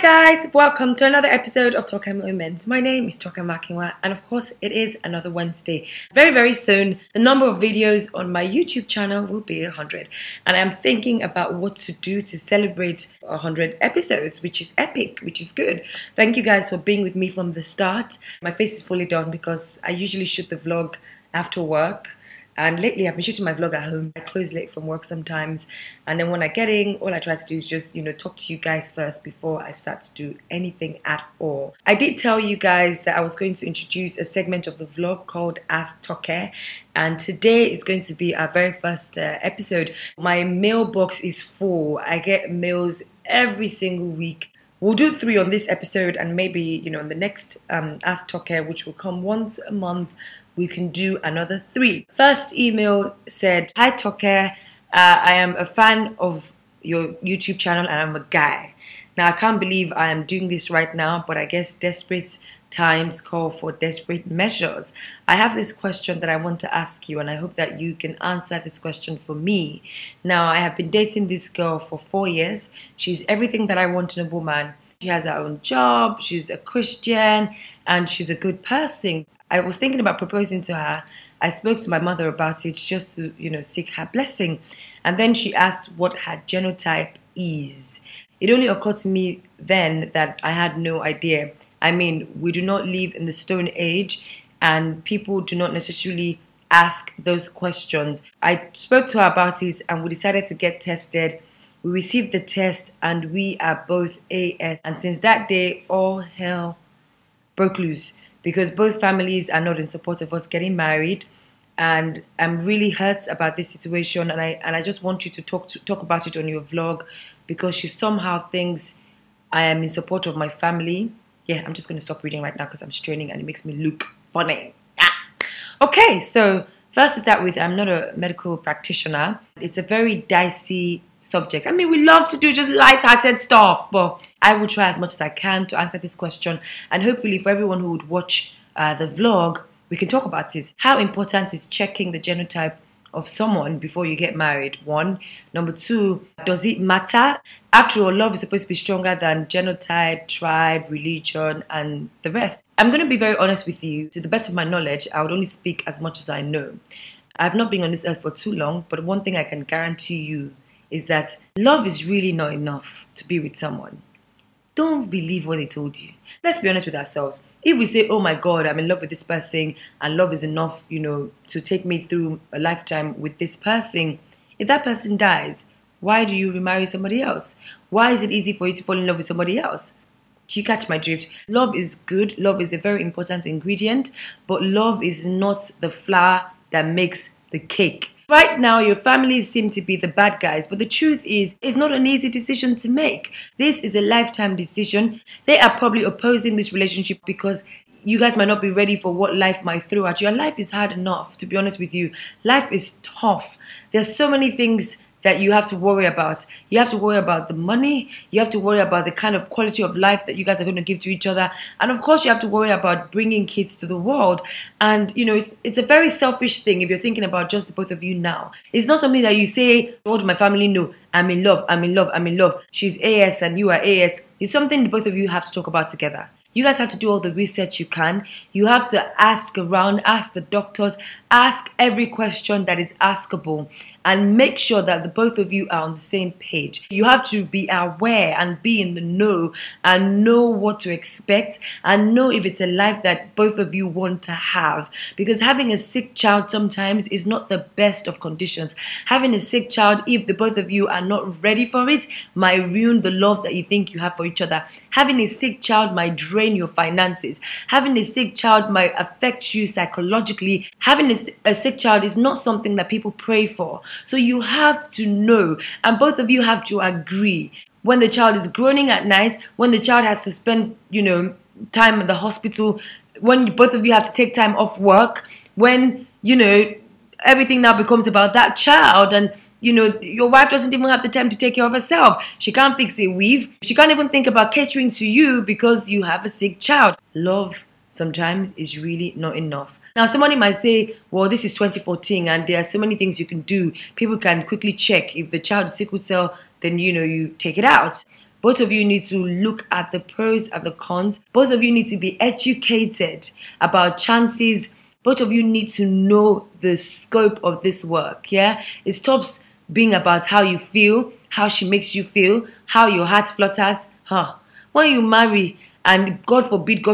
guys, welcome to another episode of TokeMoments. My name is Toke Makinwa, and of course it is another Wednesday. Very soon the number of videos on my YouTube channel will be 100, and I'm thinking about what to do to celebrate 100 episodes, which is epic, which is good. Thank you guys for being with me from the start. My face is fully done because I usually shoot the vlog after work. And lately, I've been shooting my vlog at home. I close late from work sometimes. And then when I get in, all I try to do is just, talk to you guys first before I start to do anything at all. I did tell you guys that I was going to introduce a segment of the vlog called Ask Toke. And today is going to be our very first episode. My mailbox is full. I get mails every single week. We'll do 3 on this episode, and maybe, in the next Ask Toke, which will come once a month, we can do another 3. First email said, "Hi Toke, I am a fan of your YouTube channel and I'm a guy. Now I can't believe I am doing this right now, but I guess desperate times call for desperate measures. I have this question that I want to ask you, and I hope that you can answer this question for me. Now I have been dating this girl for 4 years. She's everything that I want in a woman. She has her own job, she's a Christian, and she's a good person. I was thinking about proposing to her. I spoke to my mother about it just to, seek her blessing. And then she asked what her genotype is. It only occurred to me then that I had no idea. I mean, we do not live in the Stone Age, and people do not necessarily ask those questions. I spoke to her about it, and we decided to get tested. We received the test, and we are both AS. And since that day, all hell broke loose, because both families are not in support of us getting married, and I'm really hurt about this situation, and I just want you to talk about it on your vlog, because she somehow thinks I am in support of my family." Yeah, I'm just going to stop reading right now because I'm straining and it makes me look funny. Okay, so first to start with, I'm not a medical practitioner. It's a very dicey subject. I mean, we love to do just light-hearted stuff, but I will try as much as I can to answer this question, and hopefully for everyone who would watch the vlog, we can talk about it. How important is checking the genotype of someone before you get married? 1. Number 2, does it matter? After all, love is supposed to be stronger than genotype, tribe, religion, and the rest. I'm going to be very honest with you. To the best of my knowledge, I would only speak as much as I know. I've not been on this earth for too long, but one thing I can guarantee you is that love is really not enough to be with someone. Don't believe what they told you. Let's be honest with ourselves. If we say, "Oh my God, I'm in love with this person, and love is enough, to take me through a lifetime with this person," if that person dies, why do you remarry somebody else? Why is it easy for you to fall in love with somebody else? Do you catch my drift? Love is good. Love is a very important ingredient, but love is not the flour that makes the cake. Right now, your families seem to be the bad guys, but the truth is, it's not an easy decision to make. This is a lifetime decision. They are probably opposing this relationship because you guys might not be ready for what life might throw at you. And life is hard enough, to be honest with you. Life is tough. There's so many things that you have to worry about. You have to worry about the money. You have to worry about the kind of quality of life that you guys are going to give to each other. And of course, you have to worry about bringing kids to the world. And, it's a very selfish thing if you're thinking about just the both of you now. It's not something that you say, "What do my family know? I'm in love, I'm in love, I'm in love. She's AS and you are AS." It's something the both of you have to talk about together. You guys have to do all the research you can. You have to ask around, ask the doctors, ask every question that is askable, and make sure that the both of you are on the same page. You have to be aware and be in the know and know what to expect and know if it's a life that both of you want to have. Because having a sick child sometimes is not the best of conditions. Having a sick child, if the both of you are not ready for it, might ruin the love that you think you have for each other. Having a sick child might drain your finances. Having a sick child might affect you psychologically. Having a sick child is not something that people pray for. So you have to know, and both of you have to agree. When the child is groaning at night, when the child has to spend, time in the hospital, when both of you have to take time off work, when, everything now becomes about that child, and your wife doesn't even have the time to take care of herself. She can't fix a weave. She can't even think about catering to you because you have a sick child. Love sometimes is really not enough. Now, somebody might say, well, this is 2014 and there are so many things you can do. People can quickly check if the child is sickle cell, then, you take it out. Both of you need to look at the pros and the cons. Both of you need to be educated about chances. Both of you need to know the scope of this work, yeah? It stops being about how you feel, how she makes you feel, how your heart flutters. When you marry and God forbid,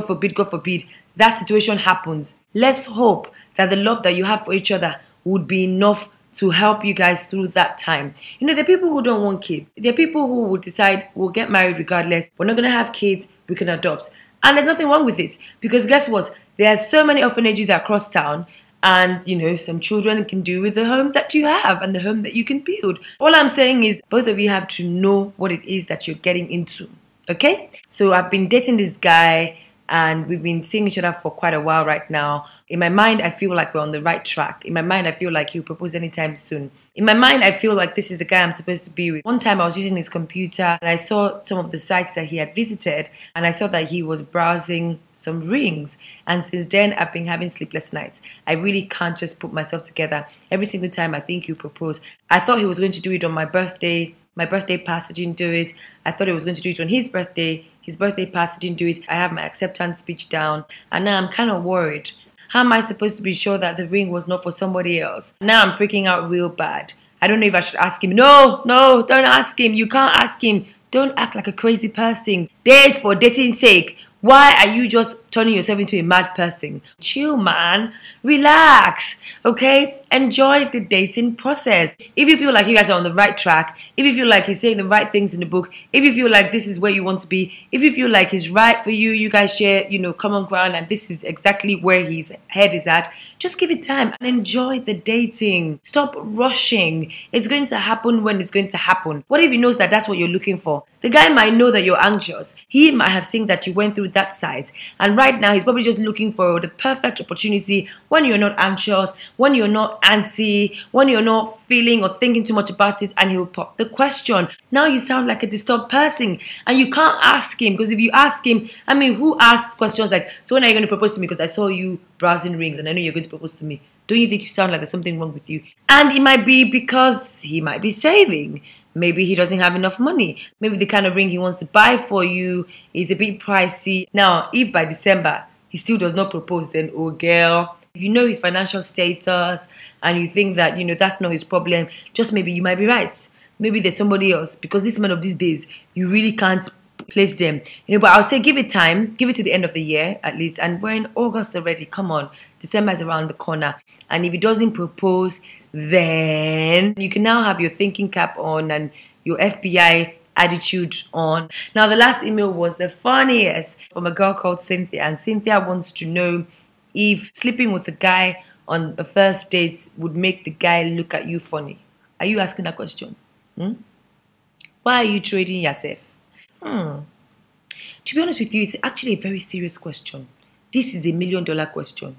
that situation happens, let's hope that the love that you have for each other would be enough to help you guys through that time. You know, there are people who don't want kids. There are people who will decide, we'll get married regardless. We're not going to have kids. We can adopt. And there's nothing wrong with it. Because guess what? There are so many orphanages across town. And, you know, some children can do with the home that you have and the home that you can build. All I'm saying is both of you have to know what it is that you're getting into. Okay? So I've been dating this guy, and we've been seeing each other for quite a while right now. In my mind, I feel like we're on the right track. In my mind, I feel like he'll propose anytime soon. In my mind, I feel like this is the guy I'm supposed to be with. One time I was using his computer and I saw some of the sites that he had visited, and I saw that he was browsing some rings. And since then, I've been having sleepless nights. I really can't just put myself together. Every single time I think he'll propose. I thought he was going to do it on my birthday. My birthday passed, he didn't do it. I thought he was going to do it on his birthday. His birthday passed, he didn't do it. I have my acceptance speech down. And now I'm kind of worried. How am I supposed to be sure that the ring was not for somebody else? Now I'm freaking out real bad. I don't know if I should ask him. No, don't ask him. You can't ask him. Don't act like a crazy person. Date for dating's sake. Why are you just turning yourself into a mad person? Chill, man. Relax. Okay? Enjoy the dating process. If you feel like you guys are on the right track, if you feel like he's saying the right things in the book, if you feel like this is where you want to be, if you feel like he's right for you, you guys share, you know, common ground, and this is exactly where his head is at, just give it time and enjoy the dating. Stop rushing. It's going to happen when it's going to happen. What if he knows that that's what you're looking for? The guy might know that you're anxious. He might have seen that you went through that side, and right now he's probably just looking for the perfect opportunity when you're not anxious, when you're not antsy, when you're not feeling or thinking too much about it, and he'll pop the question. Now you sound like a disturbed person, and you can't ask him, because if you ask him, I mean, who asks questions like, so when are you going to propose to me, because I saw you browsing rings and I know you're going to propose to me? Don't you think you sound like there's something wrong with you? And it might be because he might be saving. Maybe he doesn't have enough money. Maybe the kind of ring he wants to buy for you is a bit pricey. Now, if by December he still does not propose, then oh girl, if you know his financial status and you think that, you know, that's not his problem, just maybe you might be right. Maybe there's somebody else, because this man of these days, you really can't place them. You know, but I would say give it time, give it to the end of the year at least. And we're in August already. Come on, December is around the corner. And if he doesn't propose, then you can now have your thinking cap on and your FBI attitude on. Now, the last email was the funniest, from a girl called Cynthia, and Cynthia wants to know if sleeping with a guy on the first date would make the guy look at you funny. Are you asking that question? Why are you trading yourself? To be honest with you, it's actually a very serious question. This is $1 million question.